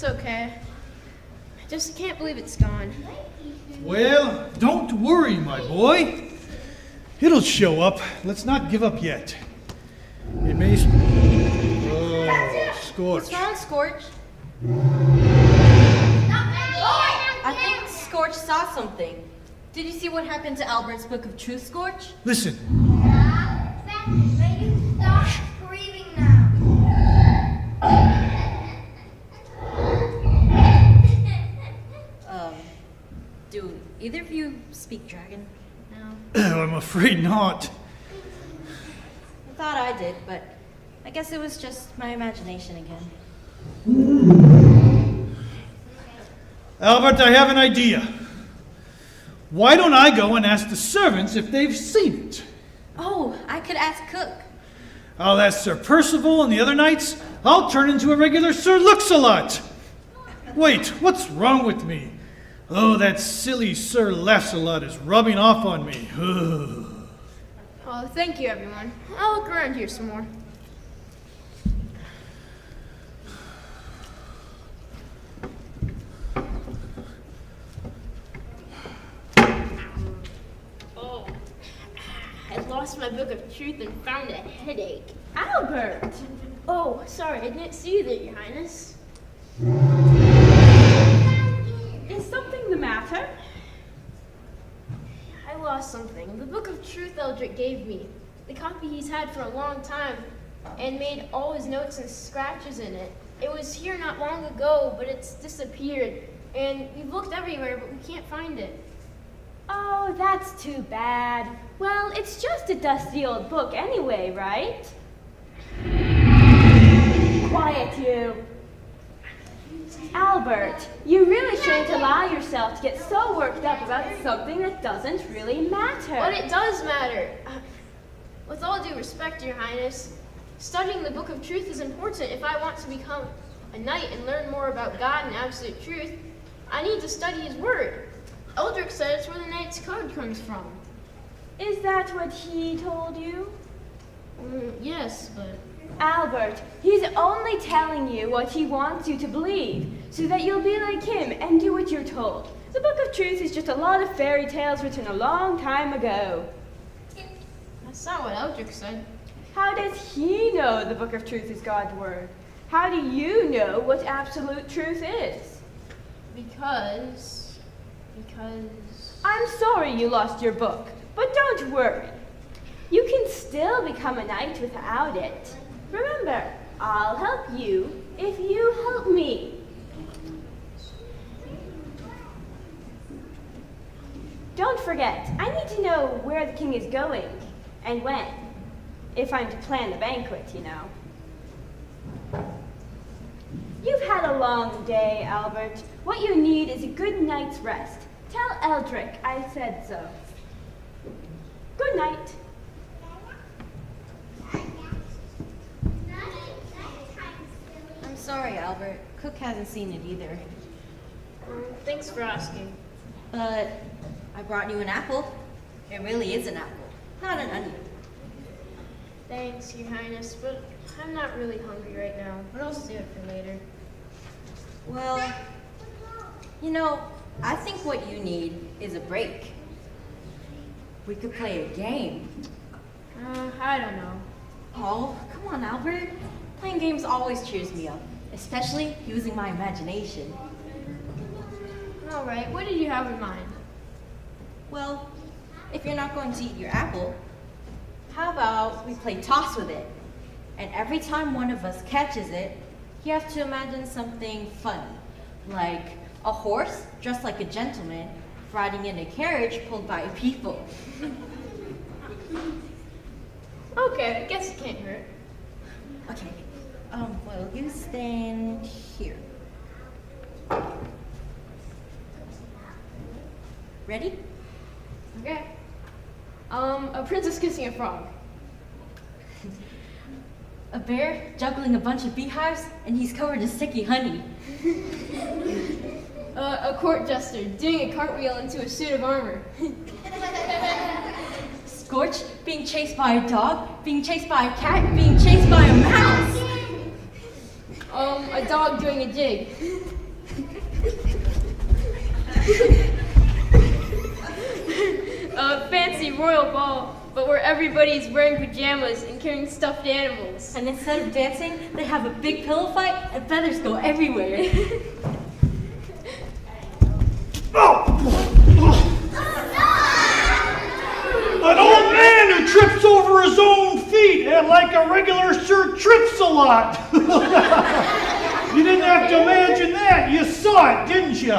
okay. I just can't believe it's gone. Well, don't worry, my boy. It'll show up. Let's not give up yet. It may... Oh, Scorch. What's wrong, Scorch? I think Scorch saw something. Did you see what happened to Albert's Book of Truth, Scorch? Listen. May you stop screaming now? Do either of you speak dragon? No. I'm afraid not. I thought I did, but I guess it was just my imagination again. Albert, I have an idea. Why don't I go and ask the servants if they've seen it? Oh, I could ask Cook. I'll ask Sir Percival and the other knights. I'll turn into a regular Sir Looks-a-Lot. Wait, what's wrong with me? Oh, that silly Sir Laughs-a-Lot is rubbing off on me. Oh, thank you, everyone. I'll look around here some more. Oh, I lost my Book of Truth and found a headache. Albert! Oh, sorry, I didn't see you there, Your Highness. Is something the matter? I lost something. The Book of Truth Eldrick gave me. The copy he's had for a long time and made all his notes and scratches in it. It was here not long ago, but it's disappeared. And we've looked everywhere, but we can't find it. Oh, that's too bad. Well, it's just a dusty old book anyway, right? Quiet, you. Albert, you really shouldn't allow yourself to get so worked up about something that doesn't really matter. But it does matter. With all due respect, Your Highness, studying the Book of Truth is important. If I want to become a knight and learn more about God and absolute truth, I need to study his word. Eldrick said it's where the knight's code comes from. Is that what he told you? Yes, but... Albert, he's only telling you what he wants you to believe, so that you'll be like him and do what you're told. The Book of Truth is just a lot of fairy tales written a long time ago. That's not what Eldrick said. How does he know the Book of Truth is God's word? How do you know what absolute truth is? Because... I'm sorry you lost your book, but don't worry. You can still become a knight without it. Remember, I'll help you if you help me. Don't forget, I need to know where the king is going and when, if I'm to plan the banquet, you know. You've had a long day, Albert. What you need is a good night's rest. Tell Eldrick I said so. Good night. I'm sorry, Albert. Cook hasn't seen it either. Thanks for asking. But I brought you an apple. It really is an apple, not an onion. Thanks, Your Highness, but I'm not really hungry right now. But I'll save it for later. Well, you know, I think what you need is a break. We could play a game. I don't know. Oh, come on, Albert. Playing games always cheers me up, especially using my imagination. All right, what did you have in mind? Well, if you're not going to eat your apple, how about we play toss with it? And every time one of us catches it, you have to imagine something funny, like a horse dressed like a gentleman riding in a carriage pulled by people. Okay, I guess it can't hurt. Okay, well, you stand here. Ready? Okay. A princess kissing a frog. A bear juggling a bunch of beehives, and he's covered in sticky honey. A court jester doing a cartwheel into a suit of armor. Scorch being chased by a dog, being chased by a cat, being chased by a mouse. A dog doing a jig. A fancy royal ball, but where everybody's wearing pajamas and carrying stuffed animals. And instead of dancing, they have a big pillow fight and feathers go everywhere. An old man who trips over his own feet and like a regular Sir Trips-a-lot. You didn't have to imagine that. You saw it, didn't you?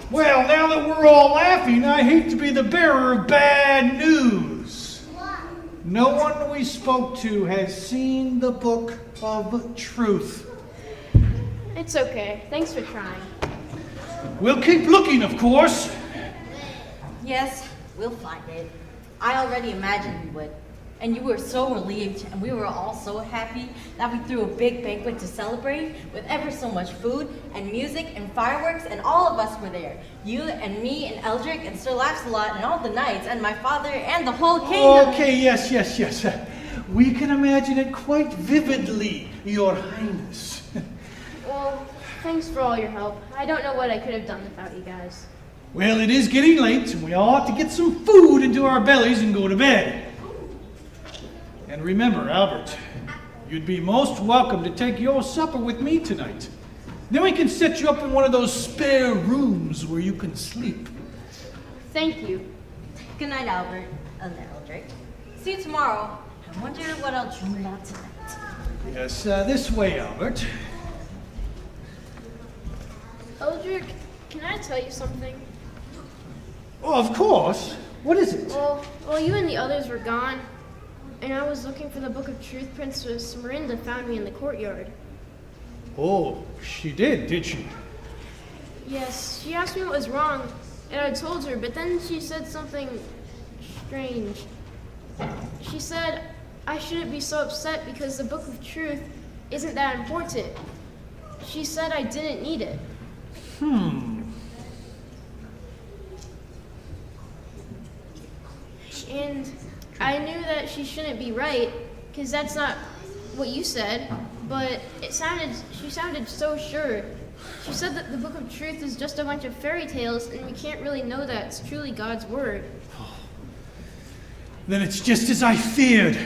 Well, now that we're all laughing, I hate to be the bearer of bad news. No one we spoke to has seen the Book of Truth. It's okay. Thanks for trying. We'll keep looking, of course. Yes, we'll find it. I already imagined we would. And you were so relieved, and we were all so happy that we threw a big banquet to celebrate with ever so much food and music and fireworks, and all of us were there. You and me and Eldrick and Sir Laughs-a-Lot and all the knights and my father and the whole kingdom. Okay, yes. We can imagine it quite vividly, Your Highness. Well, thanks for all your help. I don't know what I could have done without you guys. Well, it is getting late, and we all ought to get some food into our bellies and go to bed. And remember, Albert, you'd be most welcome to take your supper with me tonight. Then we can set you up in one of those spare rooms where you can sleep. Thank you. Good night, Albert and Eldrick. See you tomorrow. I wonder what I'll dream about tonight. Yes, this way, Albert. Eldrick, can I tell you something? Oh, of course. What is it? Well, you and the others were gone, and I was looking for the Book of Truth. Princess Miranda found me in the courtyard. Oh, she did she? Yes, she asked me what was wrong, and I told her, but then she said something strange. She said I shouldn't be so upset because the Book of Truth isn't that important. She said I didn't need it. And I knew that she shouldn't be right, because that's not what you said, but she sounded so sure. She said that the Book of Truth is just a bunch of fairy tales, and we can't really know that it's truly God's word. Then it's just as I feared.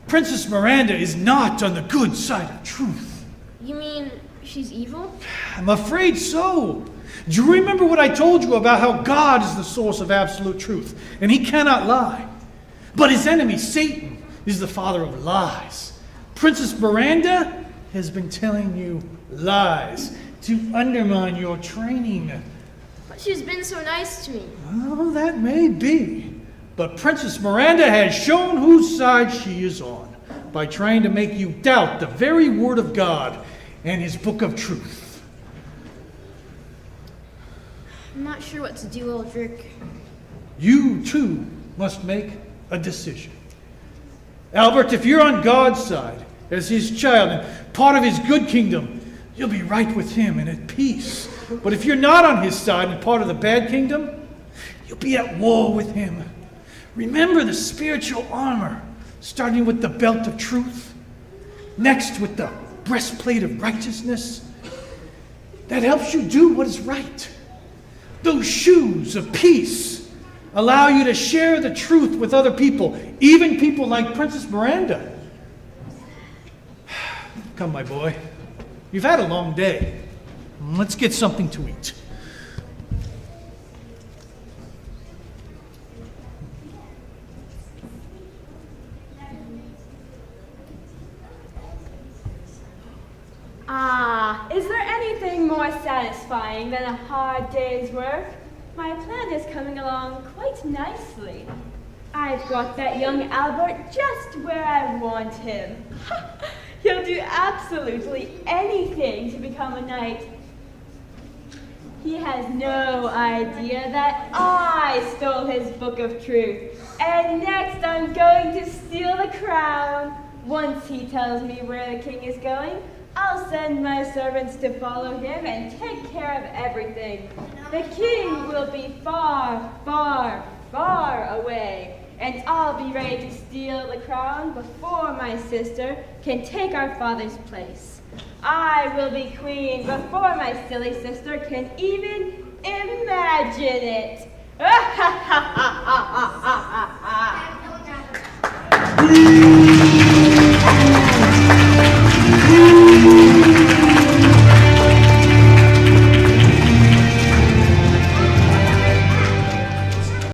Princess Miranda is not on the good side of truth. You mean she's evil? I'm afraid so. Do you remember what I told you about how God is the source of absolute truth, and he cannot lie? But his enemy, Satan, is the father of lies. Princess Miranda has been telling you lies to undermine your training. But she's been so nice to me. Oh, that may be. But Princess Miranda has shown whose side she is on by trying to make you doubt the very word of God and his Book of Truth. I'm not sure what to do, Eldrick. You, too, must make a decision. Albert, if you're on God's side, as his child and part of his good kingdom, you'll be right with him and at peace. But if you're not on his side and part of the bad kingdom, you'll be at war with him. Remember the spiritual armor, starting with the belt of truth, next with the breastplate of righteousness. That helps you do what is right. Those shoes of peace allow you to share the truth with other people, even people like Princess Miranda. Come, my boy. You've had a long day. Let's get something to eat. Is there anything more satisfying than a hard day's work? My plan is coming along quite nicely. I've got that young Albert just where I want him. He'll do absolutely anything to become a knight. He has no idea that I stole his Book of Truth. And next I'm going to steal the crown. Once he tells me where the king is going, I'll send my servants to follow him and take care of everything. The king will be far, far, far away, and I'll be ready to steal the crown before my sister can take our father's place. I will be queen before my silly sister can even Imagine it. Don't